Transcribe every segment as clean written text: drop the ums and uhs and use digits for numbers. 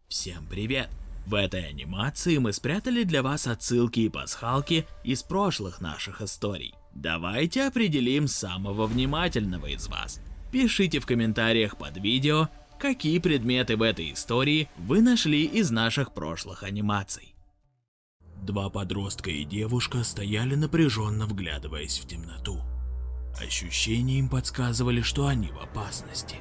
Всем привет! В этой анимации мы спрятали для вас отсылки и пасхалки из прошлых наших историй. Давайте определим самого внимательного из вас. Пишите в комментариях под видео, какие предметы в этой истории вы нашли из наших прошлых анимаций. Два подростка и девушка стояли напряженно, вглядываясь в темноту. Ощущения им подсказывали, что они в опасности.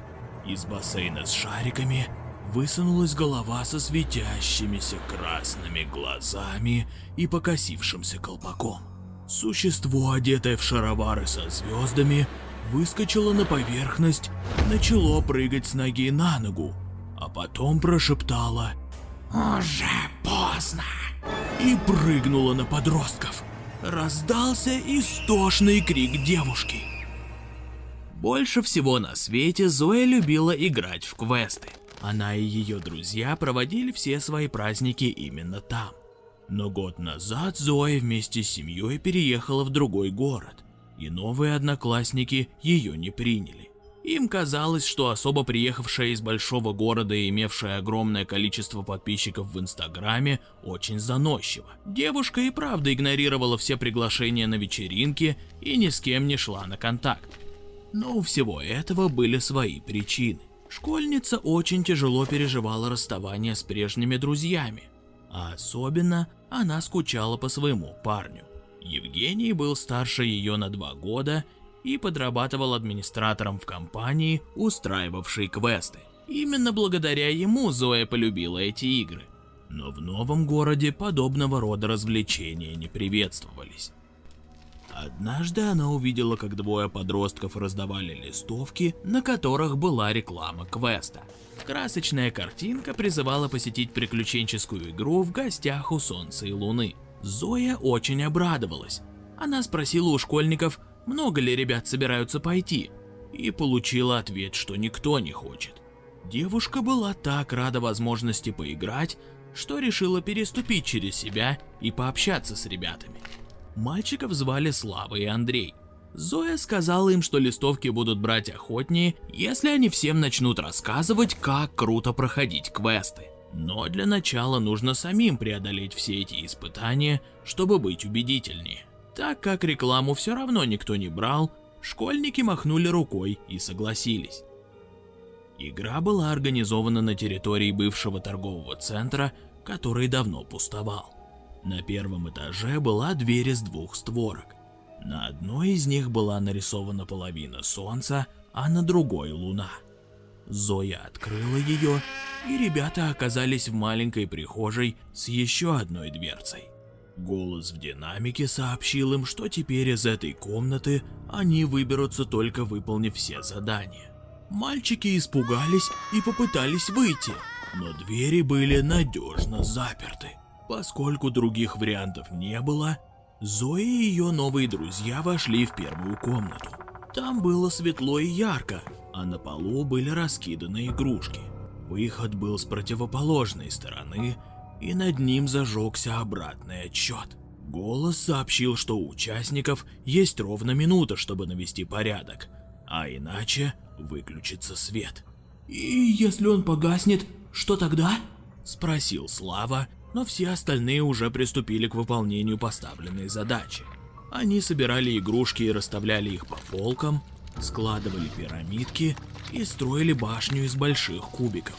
Из бассейна с шариками высунулась голова со светящимися красными глазами и покосившимся колпаком. Существо, одетое в шаровары со звездами, выскочило на поверхность и начало прыгать с ноги на ногу, а потом прошептало «Уже поздно!» и прыгнуло на подростков. Раздался истошный крик девушки. Больше всего на свете Зоя любила играть в квесты. Она и ее друзья проводили все свои праздники именно там. Но год назад Зоя вместе с семьей переехала в другой город, и новые одноклассники ее не приняли. Им казалось, что особо приехавшая из большого города и имевшая огромное количество подписчиков в Инстаграме очень заносчива. Девушка и правда игнорировала все приглашения на вечеринки и ни с кем не шла на контакт. Но у всего этого были свои причины. Школьница очень тяжело переживала расставание с прежними друзьями, а особенно она скучала по своему парню. Евгений был старше ее на 2 года и подрабатывал администратором в компании, устраивавшей квесты. Именно благодаря ему Зоя полюбила эти игры. Но в новом городе подобного рода развлечения не приветствовались. Однажды она увидела, как двое подростков раздавали листовки, на которых была реклама квеста. Красочная картинка призывала посетить приключенческую игру в гостях у Солнца и Луны. Зоя очень обрадовалась. Она спросила у школьников, много ли ребят собираются пойти, и получила ответ, что никто не хочет. Девушка была так рада возможности поиграть, что решила переступить через себя и пообщаться с ребятами. Мальчиков звали Слава и Андрей. Зоя сказала им, что листовки будут брать охотнее, если они всем начнут рассказывать, как круто проходить квесты. Но для начала нужно самим преодолеть все эти испытания, чтобы быть убедительнее. Так как рекламу все равно никто не брал, школьники махнули рукой и согласились. Игра была организована на территории бывшего торгового центра, который давно пустовал. На первом этаже была дверь из 2 створок. На одной из них была нарисована половина солнца, а на другой луна. Зоя открыла ее, и ребята оказались в маленькой прихожей с еще одной дверцей. Голос в динамике сообщил им, что теперь из этой комнаты они выберутся, только выполнив все задания. Мальчики испугались и попытались выйти, но двери были надежно заперты. Поскольку других вариантов не было, Зоя и ее новые друзья вошли в первую комнату. Там было светло и ярко, а на полу были раскиданы игрушки. Выход был с противоположной стороны, и над ним зажегся обратный отсчет. Голос сообщил, что у участников есть ровно минута, чтобы навести порядок, а иначе выключится свет. «И если он погаснет, что тогда?» – спросил Слава, но все остальные уже приступили к выполнению поставленной задачи. Они собирали игрушки и расставляли их по полкам, складывали пирамидки и строили башню из больших кубиков.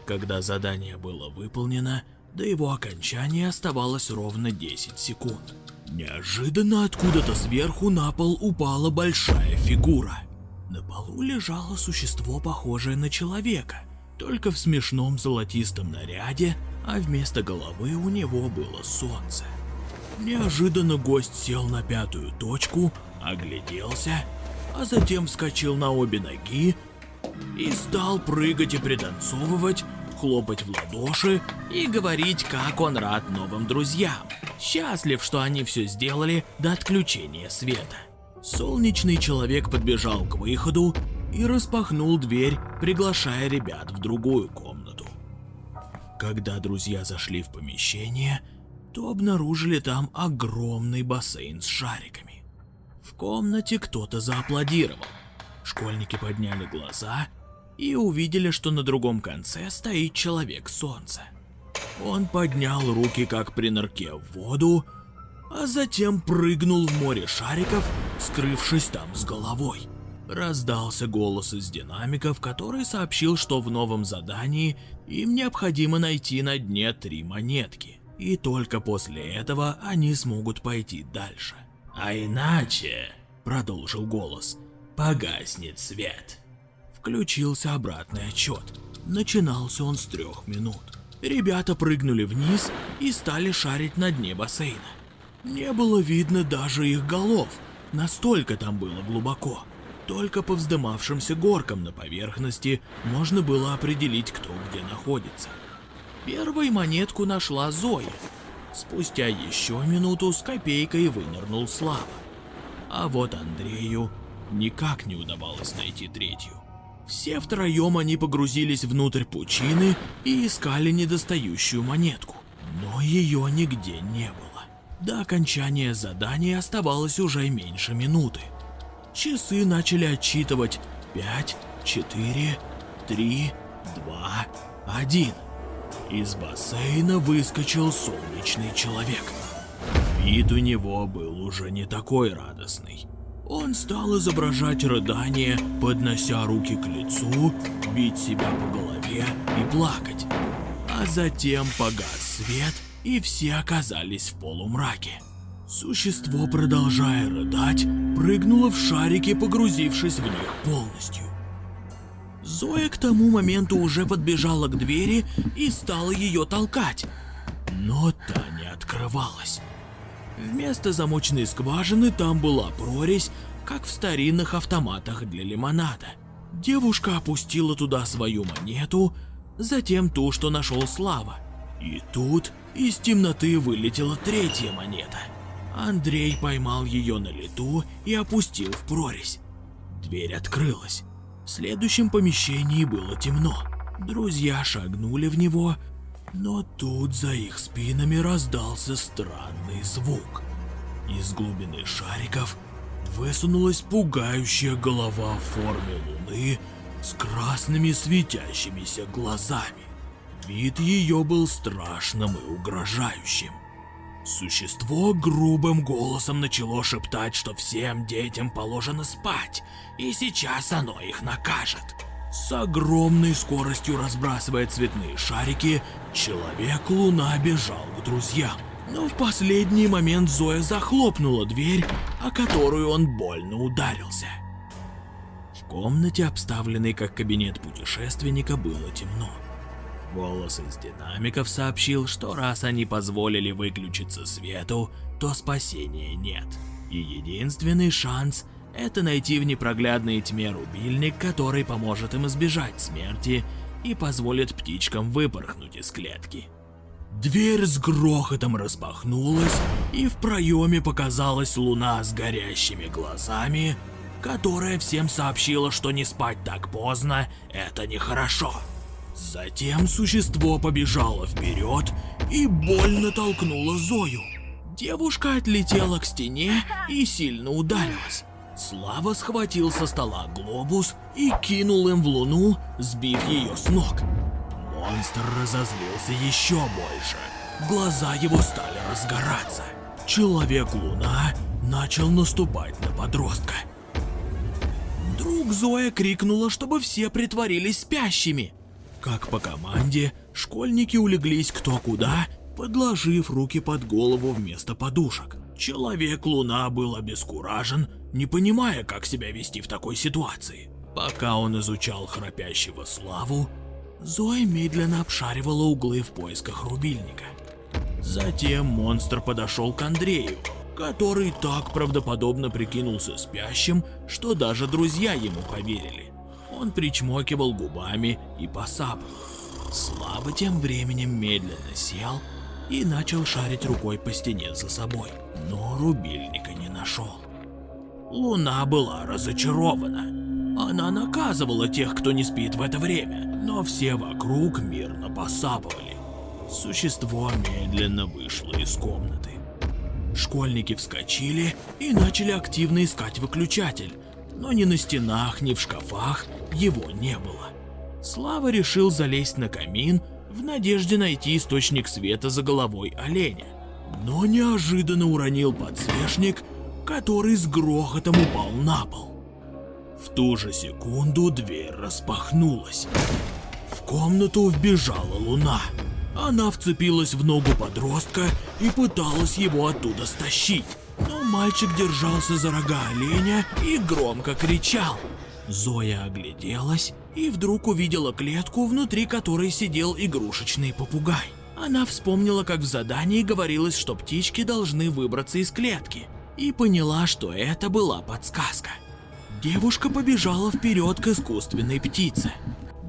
Когда задание было выполнено, до его окончания оставалось ровно 10 секунд. Неожиданно откуда-то сверху на пол упала большая фигура. На полу лежало существо, похожее на человека, только в смешном золотистом наряде, а вместо головы у него было солнце. Неожиданно гость сел на 5-ю точку, огляделся, а затем вскочил на обе ноги и стал прыгать и пританцовывать, хлопать в ладоши и говорить, как он рад новым друзьям. Счастлив, что они все сделали до отключения света. Солнечный человек подбежал к выходу и распахнул дверь, приглашая ребят в другую комнату. Когда друзья зашли в помещение, то обнаружили там огромный бассейн с шариками. В комнате кто-то зааплодировал. Школьники подняли глаза и увидели, что на другом конце стоит Человек-солнце. Он поднял руки как при нырке в воду, а затем прыгнул в море шариков, скрывшись там с головой. Раздался голос из динамиков, который сообщил, что в новом задании им необходимо найти на дне 3 монетки, и только после этого они смогут пойти дальше. «А иначе», — продолжил голос, — «погаснет свет». Включился обратный отчет. Начинался он с 3 минут. Ребята прыгнули вниз и стали шарить на дне бассейна. Не было видно даже их голов, настолько там было глубоко. Только по вздымавшимся горкам на поверхности можно было определить, кто где находится. Первой монетку нашла Зоя. Спустя еще минуту с копейкой вынырнул Слава. А вот Андрею никак не удавалось найти 3-ю. Все втроем они погрузились внутрь пучины и искали недостающую монетку, но ее нигде не было. До окончания задания оставалось уже меньше минуты. Часы начали отсчитывать 5, 4, 3, 2, 1. Из бассейна выскочил солнечный человек. Вид у него был уже не такой радостный. Он стал изображать рыдание, поднося руки к лицу, бить себя по голове и плакать. А затем погас свет, и все оказались в полумраке. Существо, продолжая рыдать, прыгнуло в шарики, погрузившись в них полностью. Зоя к тому моменту уже подбежала к двери и стала ее толкать, но та не открывалась. Вместо замочной скважины там была прорезь, как в старинных автоматах для лимонада. Девушка опустила туда свою монету, затем ту, что нашел Слава. И тут из темноты вылетела 3-я монета. Андрей поймал ее на лету и опустил в прорезь. Дверь открылась. В следующем помещении было темно. Друзья шагнули в него, но тут за их спинами раздался странный звук. Из глубины шариков высунулась пугающая голова в форме луны с красными светящимися глазами. Вид ее был страшным и угрожающим. Существо грубым голосом начало шептать, что всем детям положено спать, и сейчас оно их накажет. С огромной скоростью разбрасывая цветные шарики, Человек-луна бежал к друзьям. Но в последний момент Зоя захлопнула дверь, о которую он больно ударился. В комнате, обставленной как кабинет путешественника, было темно. Голос из динамиков сообщил, что раз они позволили выключиться свету, то спасения нет. И единственный шанс – это найти в непроглядной тьме рубильник, который поможет им избежать смерти и позволит птичкам выпорхнуть из клетки. Дверь с грохотом распахнулась, и в проеме показалась луна с горящими глазами, которая всем сообщила, что не спать так поздно – это нехорошо. Затем существо побежало вперед и больно толкнуло Зою. Девушка отлетела к стене и сильно ударилась. Слава схватил со стола глобус и кинул им в луну, сбив ее с ног. Монстр разозлился еще больше. Глаза его стали разгораться. Человек-луна начал наступать на подростка. Вдруг Зоя крикнула, чтобы все притворились спящими. Как по команде, школьники улеглись кто куда, подложив руки под голову вместо подушек. Человек-луна был обескуражен, не понимая, как себя вести в такой ситуации. Пока он изучал храпящего Славу, Зоя медленно обшаривала углы в поисках рубильника. Затем монстр подошел к Андрею, который так правдоподобно прикинулся спящим, что даже друзья ему поверили. Он причмокивал губами и посапывал. Слава тем временем медленно сел и начал шарить рукой по стене за собой, но рубильника не нашел. Луна была разочарована. Она наказывала тех, кто не спит в это время, но все вокруг мирно посапывали. Существо медленно вышло из комнаты. Школьники вскочили и начали активно искать выключатель, но ни на стенах, ни в шкафах его не было. Слава решил залезть на камин в надежде найти источник света за головой оленя. Но неожиданно уронил подсвечник, который с грохотом упал на пол. В ту же секунду дверь распахнулась. В комнату вбежала Луна. Она вцепилась в ногу подростка и пыталась его оттуда стащить. Но мальчик держался за рога оленя и громко кричал. Зоя огляделась и вдруг увидела клетку, внутри которой сидел игрушечный попугай. Она вспомнила, как в задании говорилось, что птички должны выбраться из клетки, и поняла, что это была подсказка. Девушка побежала вперед к искусственной птице.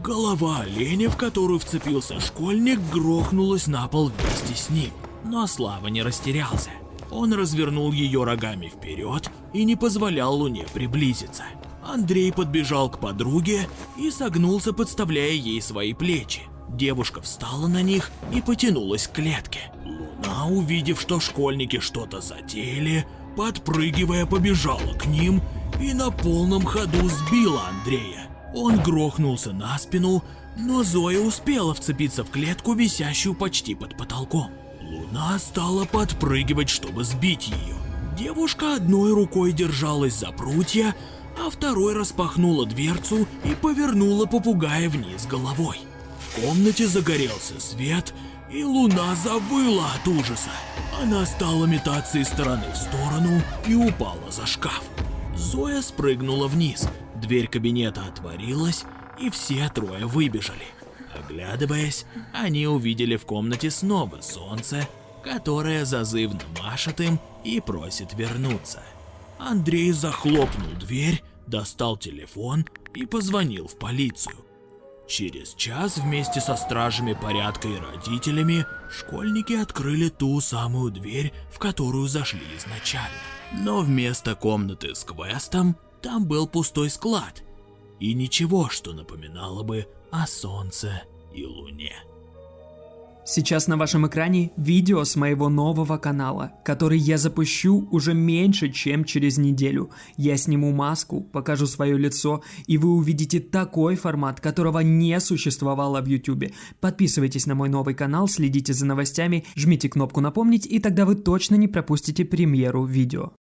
Голова оленя, в которую вцепился школьник, грохнулась на пол вместе с ним. Но Слава не растерялся. Он развернул ее рогами вперед и не позволял Луне приблизиться. Андрей подбежал к подруге и согнулся, подставляя ей свои плечи. Девушка встала на них и потянулась к клетке. Луна, увидев, что школьники что-то затеяли, подпрыгивая, побежала к ним и на полном ходу сбила Андрея. Он грохнулся на спину, но Зоя успела вцепиться в клетку, висящую почти под потолком. Луна стала подпрыгивать, чтобы сбить ее. Девушка одной рукой держалась за прутья, а второй распахнула дверцу и повернула попугая вниз головой. В комнате загорелся свет, и Луна завыла от ужаса. Она стала метаться из стороны в сторону и упала за шкаф. Зоя спрыгнула вниз, дверь кабинета отворилась, и все трое выбежали. Оглядываясь, они увидели в комнате снова солнце, которое зазывно машет им и просит вернуться. Андрей захлопнул дверь, достал телефон и позвонил в полицию. Через час вместе со стражами порядка и родителями школьники открыли ту самую дверь, в которую зашли изначально. Но вместо комнаты с квестом там был пустой склад и ничего, что напоминало бы о солнце и луне. Сейчас на вашем экране видео с моего нового канала, который я запущу уже меньше, чем через неделю. Я сниму маску, покажу свое лицо, и вы увидите такой формат, которого не существовало в YouTube. Подписывайтесь на мой новый канал, следите за новостями, жмите кнопку «Напомнить», и тогда вы точно не пропустите премьеру видео.